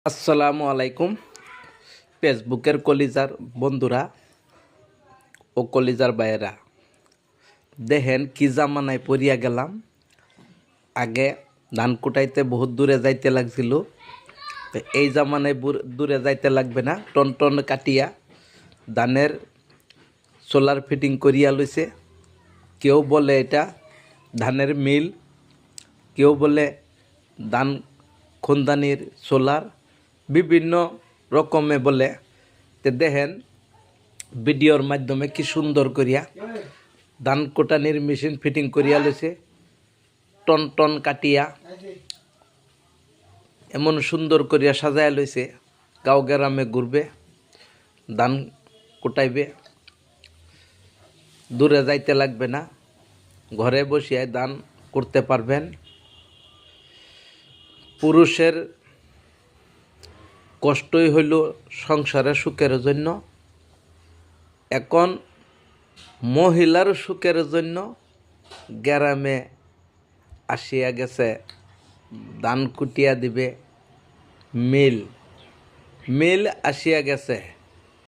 আসসালামু আলাইকুম। ফেসবুকের কলিজার বন্ধুরা ও কলিজার ভাইয়েরা, দেখেন কি জামানায় পড়িয়া গেলাম। আগে ধান কুটাইতে বহুত দূরে যাইতে লাগছিল, তো এই জামানায় দূরে যাইতে লাগবে না। টন টন কাটিয়া ধানের সোলার ফিটিং করিয়া লইছে। কেউ বলে এটা ধানের মিল, কেউ বলে ধান খুন্দানির সোলার, বিভিন্ন রকমে বলে। তে দেখেন ভিডিওর মাধ্যমে কি সুন্দর করিয়া ধান কোটানির মেশিন ফিটিং করিয়া লইছে। টন টন কাটিয়া এমন সুন্দর করিয়া সাজায়া লইছে। গাঁও গ্রামে ঘুরবে, ধান কোটাইবে, দূরে যাইতে লাগবে না, ঘরে বসিয়া ধান করতে পারবেন। পুরুষের কষ্টই হইল সংসারের সুখের জন্য, এখন মহিলার সুখের জন্য গ্রামে আসিয়া গেছে ধান কুটিয়া দিবে মিল আসিয়া গেছে।